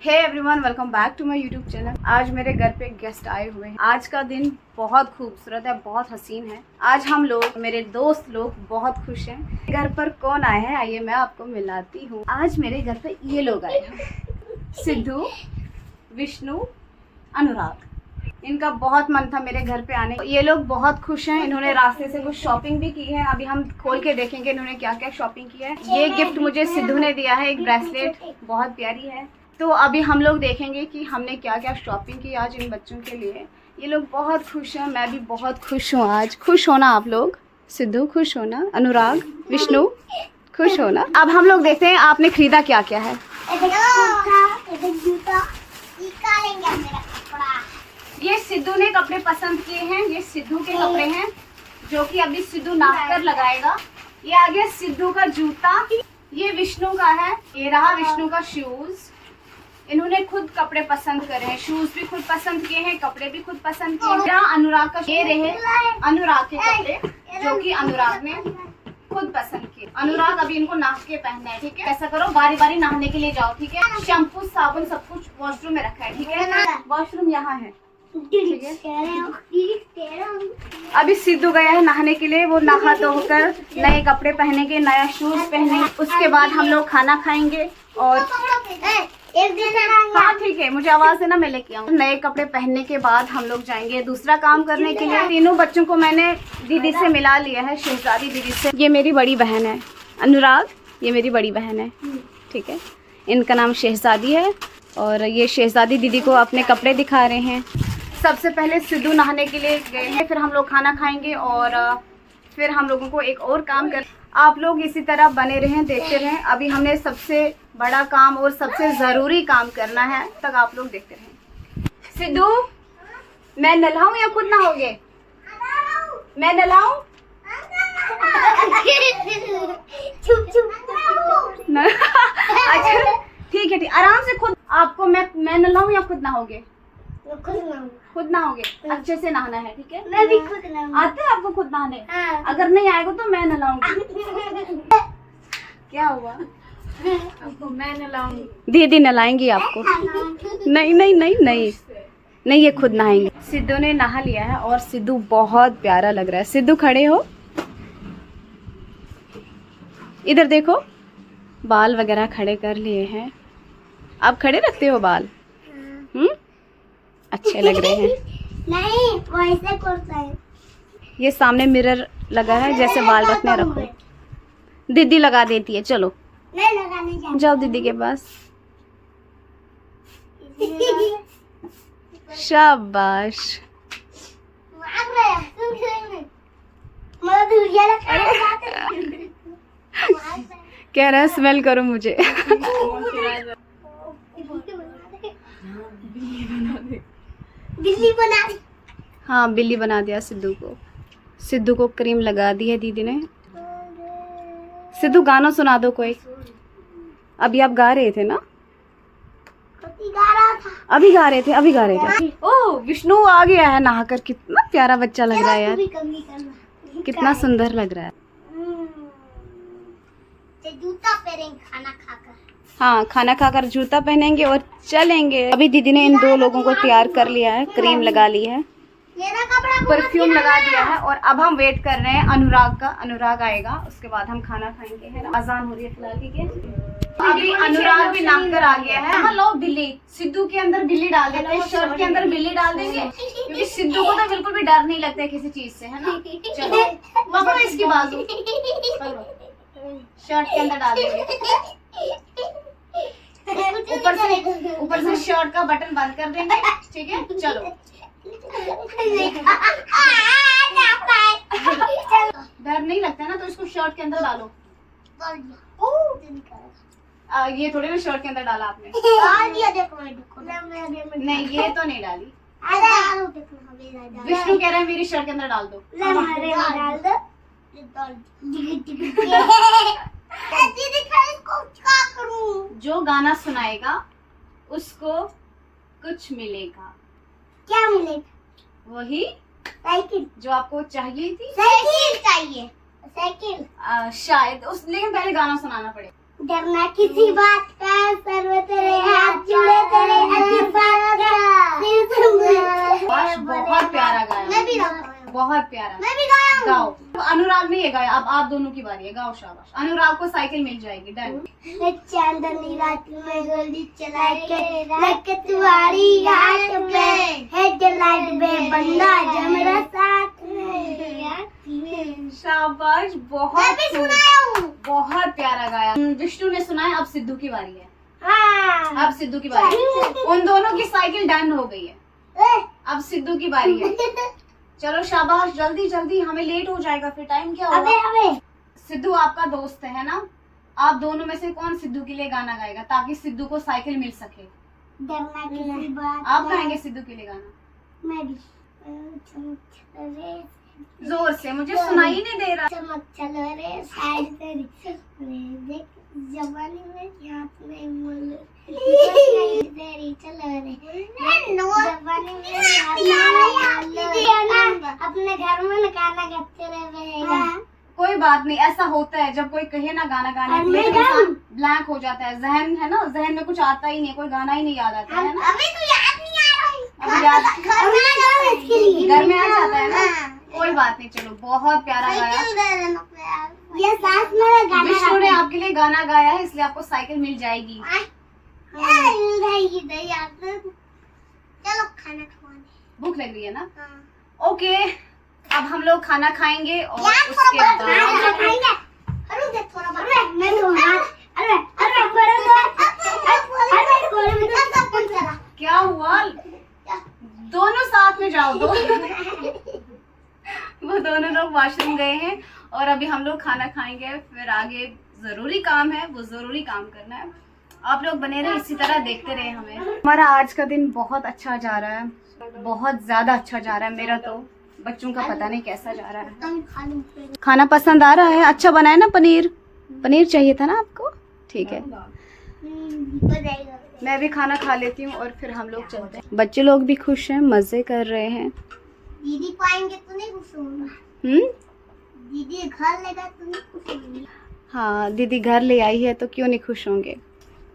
Hey everyone, welcome back to my YouTube channel. आज मेरे घर पे गेस्ट आए हुए हैं। आज का दिन बहुत खूबसूरत है, बहुत हसीन है। आज हम लोग, मेरे दोस्त लोग बहुत खुश हैं। घर पर कौन आए हैं, आइए मैं आपको मिलाती हूँ। आज मेरे घर पे ये लोग आए हैं, सिद्धू, विष्णु, अनुराग। इनका बहुत मन था मेरे घर पे आने। ये लोग बहुत खुश हैं। इन्होंने रास्ते से कुछ शॉपिंग भी की है। अभी हम खोल के देखेंगे इन्होंने क्या क्या शॉपिंग की है। ये गिफ्ट मुझे सिद्धू ने दिया है, एक ब्रेसलेट, बहुत प्यारी है। तो अभी हम लोग देखेंगे कि हमने क्या क्या शॉपिंग की आज इन बच्चों के लिए। ये लोग बहुत खुश हैं, मैं भी बहुत खुश हूँ। आज खुश होना आप लोग, सिद्धू खुश होना, अनुराग, विष्णु खुश होना। अब हम लोग देखते हैं आपने खरीदा क्या क्या है। ये सिद्धू ने कपड़े पसंद किए हैं, ये सिद्धू के कपड़े हैं जो कि अभी सिद्धू नाप कर लगाएगा। ये आ गया सिद्धू का जूता, ये विष्णु का है। ये रहा विष्णु का शूज। इन्होंने खुद कपड़े पसंद करे हैं, शूज भी खुद पसंद किए हैं, कपड़े भी खुद पसंद किए हैं। अनुराग का ये रहे अनुराग के कपड़े जो कि अनुराग ने खुद पसंद किए। अनुराग अभी इनको नाप के पहनना है, ठीक है। ऐसा करो, बारी बारी नहाने के लिए जाओ, ठीक है। शैम्पू साबुन सब कुछ वॉशरूम में रखा है, ठीक है। वॉशरूम यहाँ है, ठीक है। अभी सिद्धू गया है नहाने के लिए। वो नहा धो होकर नए कपड़े पहनेंगे, नया शूज पहने। उसके बाद हम लोग खाना खाएंगे और हाँ ठीक है, मुझे आवाज देना, मैं लेके आऊँ। नए कपड़े पहनने के बाद हम लोग जाएंगे दूसरा काम करने के लिए। तीनों बच्चों को मैंने दीदी से मिला लिया है, शहजादी दीदी से। ये मेरी बड़ी बहन है अनुराग, ये मेरी बड़ी बहन है, ठीक है। इनका नाम शहजादी है और ये शहजादी दीदी को अपने कपड़े दिखा रहे हैं। सबसे पहले सिद्धू नहाने के लिए गए हैं, फिर हम लोग खाना खाएंगे और फिर हम लोगों को एक और काम कर। आप लोग इसी तरह बने रहें, देखते रहें। अभी हमने सबसे बड़ा काम और सबसे ज़रूरी काम करना है, तक आप लोग देखते रहें। सिद्धू, मैं नहलाऊं या खुद नहाओगे? मैं नहलाऊं? अच्छा ठीक है, ठीक, आराम से। खुद आपको मैं नहलाऊं या खुद नहाओगे? खुद नहाओगे, अच्छे से नहाना है, ठीक है। मैं भी खुद नहाऊंगी। आते है आपको खुद नहाने? हाँ। अगर नहीं आएगा तो मैं नहलाऊंगी। क्या हुआ? आपको मैं नहलाऊंगी। दीदी नहलाएंगी आपको। नहीं नहीं नहीं नहीं नहीं, ये खुद नहाएंगे। सिद्धू ने नहा लिया है और सिद्धू बहुत प्यारा लग रहा है। सिद्धू खड़े हो, इधर देखो। बाल वगैरह खड़े कर लिए हैं। आप खड़े रखते हो बाल? अच्छे लग रहे हैं। नहीं, वो ऐसे करता है। ये सामने मिरर लगा है, जैसे बाल रखने रखो। दीदी लगा देती है, चलो नहीं लगाने जाओ दीदी के पास। शाबाश। कह रहा है स्मेल करो मुझे। बिल्ली बना दी। हाँ, बिल्ली बना दिया सिद्धू को। सिद्धू को क्रीम लगा दी है दीदी ने। सिद्धू गाना सुना दो कोई। अभी आप गा रहे थे ना? अभी गा रहे थे। ओह, विष्णु आ गया है नहाकर। कितना प्यारा बच्चा लग रहा है यार, कितना सुंदर लग रहा है। जूता पहनेंगे खाना खाकर। हाँ, खाना खाकर जूता पहनेंगे और चलेंगे। अभी दीदी ने इन दो लोगों को तैयार कर लिया है, क्रीम लगा ली है, परफ्यूम लगा दिया है और अब हम वेट कर रहे हैं अनुराग का। अनुराग आएगा, उसके बाद हम खाना खाएंगे, है ना। अजान हो रही है फिलहाल, ठीक है। अभी अनुराग भी नाप कर आ गया है। लो बिल्ली, सिद्धू के अंदर बिल्ली डाल देते हैं, शर्ट के अंदर बिल्ली डाल देंगे, क्योंकि सिद्धू को तो बिल्कुल भी डर नहीं लगता है किसी चीज से, है ना। चलो पकड़ो इसकी बाजू, शर्ट के अंदर डाल देंगे। ऊपर से शर्ट का बटन बंद कर देंगे, ठीक है। चलो डर नहीं लगता है ना, तो इसको शर्ट के अंदर डालो। ये थोड़ी ना शर्ट के अंदर डाला आपने। नहीं, ये तो नहीं डाली। विष्णु कह रहे हैं मेरी शर्ट के अंदर डाल दो। जो गाना सुनाएगा उसको कुछ मिलेगा। क्या मिलेगा? वही साइकिल जो आपको चाहिए थी। साइकिल चाहिए, साइकिल शायद उस, लेकिन पहले गाना सुनाना पड़ेगा। डरना किसी बात का, सर्व तेरे हाथ जुड़े थे, बहुत प्यारा। मैं भी गाया हूँ। गाओ। तो अनुराग ने ये गाया, अब आप दोनों की बारी है, गाओ शाबाश। अनुराग को साइकिल मिल जाएगी। डन। चांदनी रात में गोली चला के लग तुम्हारी आंख में हेडलाइट में बंदा जमरा साथ में। शाबाश, बहुत बहुत प्यारा गाया। विष्णु ने सुना है, अब सिद्धू की बारी है। हाँ। अब सिद्धू की बारी है। उन दोनों की साइकिल डन हो गई है, अब सिद्धू की बारी है। चलो शाबाश, जल्दी जल्दी, हमें लेट हो जाएगा फिर। टाइम क्या होगा? सिद्धू आपका दोस्त है ना, आप दोनों में से कौन सिद्धू के लिए गाना गाएगा ताकि सिद्धू को साइकिल मिल सके? आप गाएंगे सिद्धू के लिए गाना? मैं भी। जोर से, मुझे सुनाई नहीं दे रहा। चमक चलो रे साइड तेरी देख जवानी में हाथ में मुल तेरी चलो रे जवानी में हाथ में अपने घर में गाना गाते रहेगा। कोई बात नहीं, ऐसा होता है जब कोई कहे ना गाना गाने के लिए, इंसान ब्लैंक हो जाता है। जहन है ना, जहन में कुछ आता ही नहीं, कोई गाना ही नहीं याद आता है ना। अभी तो याद नहीं आ रहा है। अभी याद घर में आ जाता है ना। कोई बात नहीं, चलो बहुत प्यारा गाया। ये साथ में गाना विष्णु ने आपके लिए गाना गाया है, इसलिए आपको साइकिल मिल जाएगी। चलो खाना खाने। भूख लग रही है ना? हाँ। ओके, अब हम लोग खाना खाएंगे और उसके बाद क्या हुआ? दोनों साथ में जाओ दो। वो दोनों लोग वॉशरूम गए हैं और अभी हम लोग खाना खाएंगे, फिर आगे जरूरी काम है, वो जरूरी काम करना है। आप लोग बने रहे, इसी तरह देखते रहे हमें। हमारा आज का दिन बहुत अच्छा जा रहा है, बहुत ज्यादा अच्छा जा रहा है। मेरा तो, बच्चों का पता नहीं कैसा जा रहा है। खाना पसंद आ रहा है? अच्छा बना है ना? पनीर पनीर चाहिए था ना आपको? ठीक है, मैं भी खाना खा लेती हूँ और फिर हम लोग चलते हैं। बच्चे लोग भी खुश हैं, मजे कर रहे हैं। दीदी को आएंगे तो नहीं खुश होगा? दीदी घर लेगा तो नहीं खुश होंगी? हाँ, दीदी घर ले आई है तो क्यों नहीं खुश होंगे।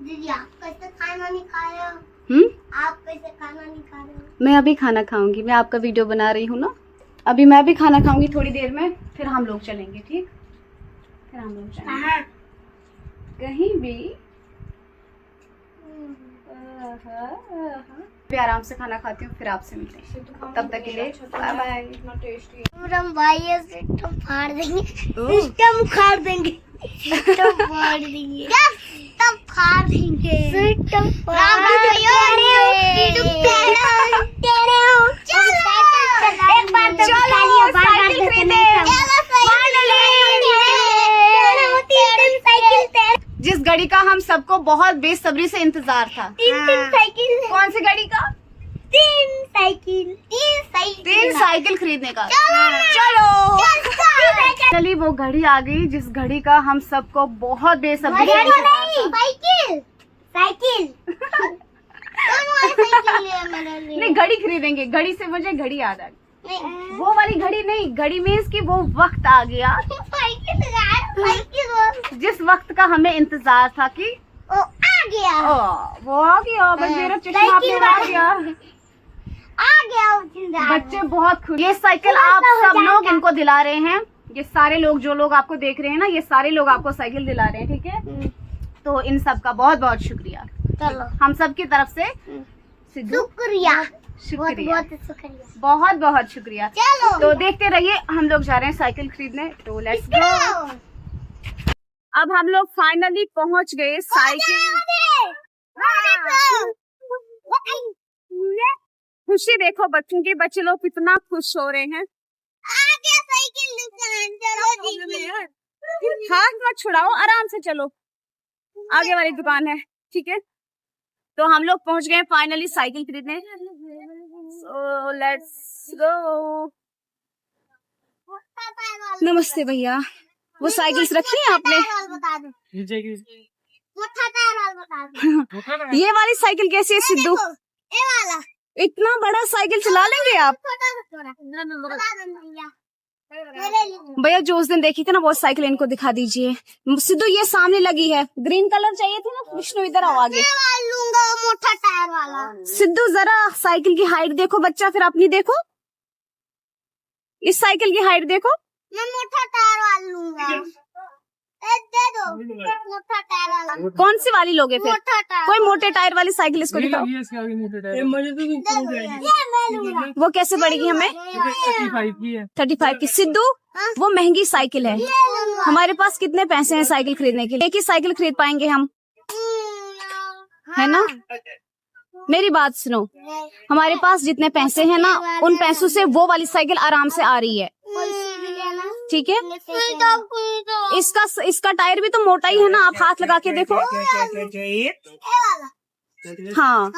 दीदी आप कैसे खाना नहीं खा रहे हो? आप कैसे खाना नहीं खा रहे हो? मैं अभी खाना खाऊंगी, मैं आपका वीडियो बना रही हूँ ना, अभी मैं भी खाना खाऊंगी थोड़ी देर में, फिर हम लोग चलेंगे। ठीक, फिर हम लोग चलेंगे कहीं भी। भी आराम से खाना खाती हूँ, फिर आपसे मिलते हैं। तब तक के लिए बाय बाय। हम भाई सिस्टम फाड़ देंगे, सिस्टम उखाड़ देंगे, सिस्टम फाड़ देंगे, सिस्टम फाड़ देंगे, सिस्टम फाड़ देंगे। एक बार तो चलो साइकिल खरीदे। जिस घड़ी का हम सबको बहुत बेसब्री से इंतजार था। तीन साइकिल। कौन सी घड़ी का? तीन साइकिल खरीदने का। चलो चलिए, वो घड़ी आ गई जिस घड़ी का हम सबको बहुत बेसब्री से इंतजार था। साइकिल नहीं, घड़ी खरीदेंगे। घड़ी से मुझे घड़ी याद आ गई। वो वाली घड़ी नहीं, घड़ी मीन्स की वो वक्त आ गया जिस वक्त का हमें इंतजार था कि वो आ गया। वो आ गया। बस मेरा चश्मा आ गया। बच्चे बहुत खुश। ये साइकिल आप सब लोग इनको दिला रहे हैं। ये सारे लोग, जो लोग आपको देख रहे हैं ना, ये सारे लोग आपको साइकिल दिला रहे हैं। ठीक है, तो इन सब का बहुत बहुत शुक्रिया। चलो, हम सब की तरफ से शुक्रिया, शुक्रिया, बहुत शुक्रिया, बहुत बहुत शुक्रिया। चलो तो देखते रहिए, हम लोग जा रहे हैं साइकिल खरीदने। तो लेट्स गो। अब हम लोग फाइनली पहुंच गए साइकिल। खुशी देखो बच्चों की, बच्चे लोग कितना खुश हो रहे हैं। हाथ मत छुड़ाओ, आराम से चलो, आगे वाली दुकान है। ठीक है, तो हम लोग पहुंच गए फाइनली साइकिल खरीदने। So let's go. नमस्ते भैया, वो साइकिल्स रखी है आपने? ये वाली साइकिल कैसी है सिद्धू? ये वाला इतना बड़ा साइकिल चला लेंगे आप? भैया जो उस दिन देखी थी ना वो साइकिल, इनको दिखा दीजिए। सिद्धू ये सामने लगी है, ग्रीन कलर चाहिए थी ना। विष्णु इधर आओ आगे। लूंगा मोटा टायर वाला। सिद्धू जरा साइकिल की हाइट देखो बच्चा, फिर अपनी देखो। इस साइकिल की हाइट देखो। मैं मोटा टायर वाला लूंगा। दे दो मोटा टायर वाला। कौन सी वाली लोगे फिर? मोटा टायर। कोई मोटे टायर वाली साइकिल इसको दिखाओ। ये मैं लूंगा। वो कैसे पड़ेगी हमें? 35 की। सिद्धू वो महंगी साइकिल है। हमारे पास कितने पैसे हैं साइकिल खरीदने के लिए? एक ही साइकिल खरीद पाएंगे हम, है ना? मेरी बात सुनो, हमारे पास जितने पैसे हैं ना, उन पैसों से वो वाली साइकिल आराम से आ रही है, ठीक है? इसका टायर भी तो मोटा ही है ना, आप हाथ लगा के देखो। हाँ,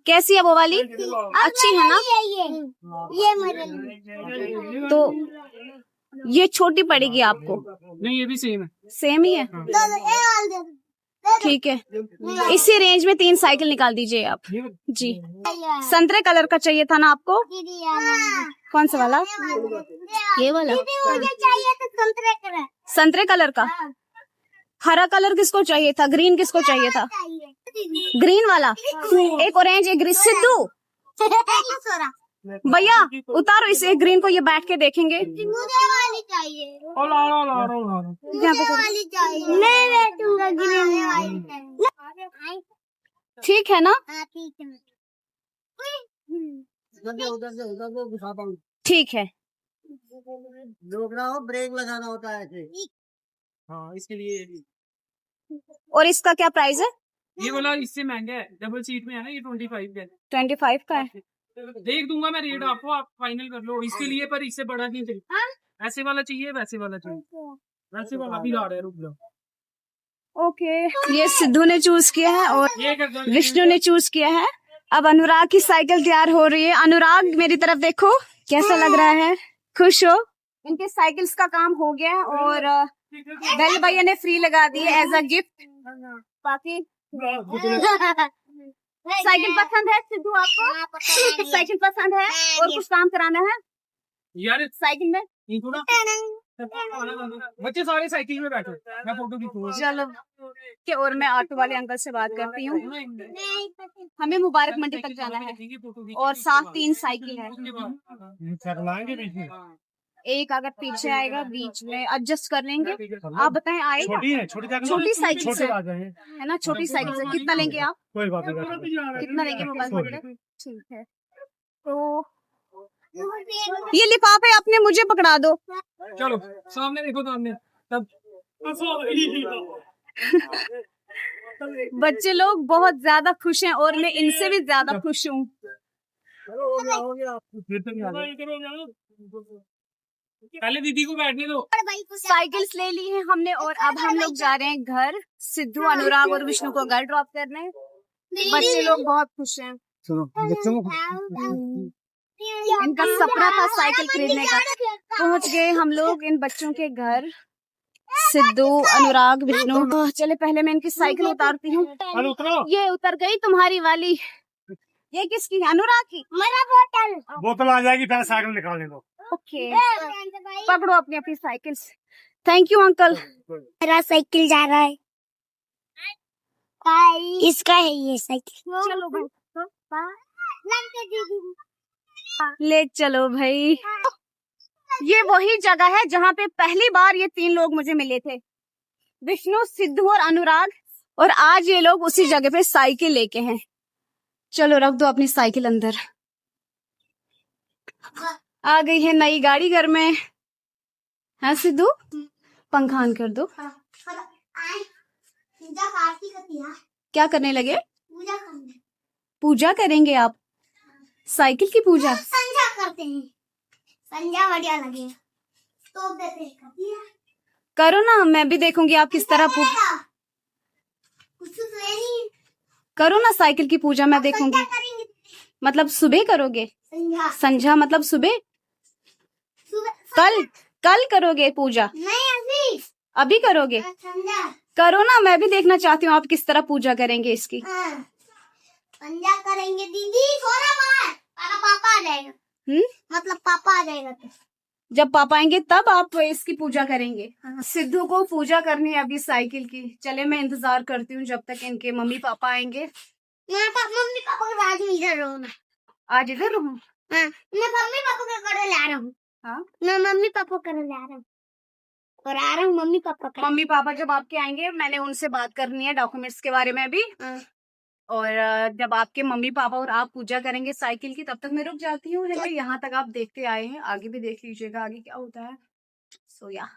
कैसी है वो वाली? अच्छी है ना? ये मेरे तो ये छोटी पड़ेगी आपको। नहीं, ये भी सेम है। सेम ही है, ठीक है। इसी रेंज में 3 साइकिल निकाल दीजिए आप जी। संतरे कलर का चाहिए था ना आपको? कौन सा वाला? ये वाला? मुझे चाहिए तो संतरे कलर। संतरे कलर का? हरा कलर किसको चाहिए था? ग्रीन किसको चाहिए था? ग्रीन वाला। एक ऑरेंज, एक ग्रीन। सिद्धू भैया उतारो इस एक ग्रीन को, ये बैठ के देखेंगे। मुझे वाली चाहिए। यहाँ पे करो। वाली चाहिए। मैं बैठूंगा ग्रीन वाली। ठीक है ना? हाँ ठीक है। ठीक है। ब्रेक लगाना होता है ऐसे। हाँ, इसके लिए और इसका क्या प्राइस है? ये वाला इससे महंगा है, डबल सीट में है ना, ये 25 का है। 25 का है। देख दूंगा मैं रेट आपको, आप फाइनल कर लो इसके लिए, पर इससे बड़ा नहीं चाहिए। ऐसे वाला चाहिए, वैसे वाला चाहिए। वैसे वाला भी ला रहा है, रुक जाओ। ओके, ये सिद्धू ने चूज किया है और ये कर दो। विष्णु ने चूज किया है। अब अनुराग की साइकिल तैयार हो रही है। अनुराग मेरी तरफ देखो, कैसा लग रहा है? खुश हो? इनके साइकिल्स का काम हो गया है और बेल भैया ने फ्री लगा दी है एज अ गिफ्ट। बाकी साइकिल पसंद है सिद्धू आपको? साइकिल पसंद है और कुछ काम कराना है यार साइकिल में? बच्चे सारे साइकिल में बैठे, मैं फोटो खींचूंगा। चलो के और मैं ऑटो वाले अंकल से बात करती हूँ। हमें मुबारक मंडी तक जाना है और साथ 3 साइकिल है। एक अगर पीछे आएगा बीच में एडजस्ट कर लेंगे। आप बताएं आएगा? छोटी साइकिल से है ना? छोटी साइकिल से कितना लेंगे आप? कोई बात नहीं। कितना लेंगे मोबाइल? ठीक है, तो ये लिफाफे अपने मुझे पकड़ा दो। चलो सामने देखो, सामने तब बच्चे लोग बहुत ज्यादा खुश हैं और मैं इनसे भी ज्यादा खुश हूँ। पहले दीदी को बैठने दो। साइकिल्स ले ली है हमने और अब हम लोग जा रहे हैं घर। सिद्धू, अनुराग और विष्णु को घर ड्रॉप करने। बच्चे लोग बहुत खुश हैं। इनका सपना था साइकिल खरीदने का। पहुंच गए हम लोग इन बच्चों के घर। सिद्धू, अनुराग, विष्णु। चले पहले मैं इनकी साइकिल उतारती हूँ। ये उतर गई तुम्हारी वाली। ये किसकी है? अनुराग की। मेरा बोतल। बोतल आ जाएगी, पहले साइकिल निकालने दो। ओके, पकड़ो अपनी अपनी साइकिल। Thank you uncle. मेरा साइकिल जा रहा है। इसका है ये साइकिल। चलो भाई, ले चलो भाई। ये वही जगह है जहाँ पे पहली बार ये 3 लोग मुझे मिले थे, विष्णु, सिद्धू और अनुराग। और आज ये लोग उसी जगह पे साइकिल लेके हैं। चलो रख दो अपनी साइकिल अंदर। आ गई है नई गाड़ी घर में। हाँ सिद्धू, पंखा ऑन कर दो। क्या करने लगे? पूजा करेंगे आप? साइकिल की पूजा? संध्या करते हैं। संध्या बढ़िया लगे तो देते हैं। करो ना, मैं भी देखूंगी आप किस तरह कुछ तो नहीं करो ना साइकिल की पूजा, मैं देखूंगी। संध्या करेंगे। मतलब सुबह करोगे? संध्या संध्या मतलब सुबह? कल करोगे पूजा? नहीं अभी करोगे? संध्या करो ना, मैं भी देखना चाहती हूँ आप किस तरह पूजा करेंगे इसकी। संध्या करेंगे दीदी। थोड़ा बार पापा आ जाएगा। मतलब पापा आ जाएगा तो जब पापा आएंगे तब आप इसकी पूजा करेंगे। सिद्धू को पूजा करनी है अभी साइकिल की। चले मैं इंतजार करती हूँ जब तक इनके मम्मी पापा आएंगे। मम्मी पापा को आज इधर रहो ना। आज इधर रहूं? हाँ, मैं मम्मी पापा का करो ला रहा हूँ। हाँ मैं मम्मी पापा करो ला रहा हूँ और आ रहा हूँ मम्मी पापा का। मम्मी पापा जब आपके आएंगे मैंने उनसे बात करनी है डॉक्यूमेंट्स के बारे में भी। हाँ। और जब आपके मम्मी पापा और आप पूजा करेंगे साइकिल की तब तक मैं रुक जाती हूँ। है ना, यहाँ तक आप देखते आए हैं, आगे भी देख लीजिएगा आगे क्या होता है। सो या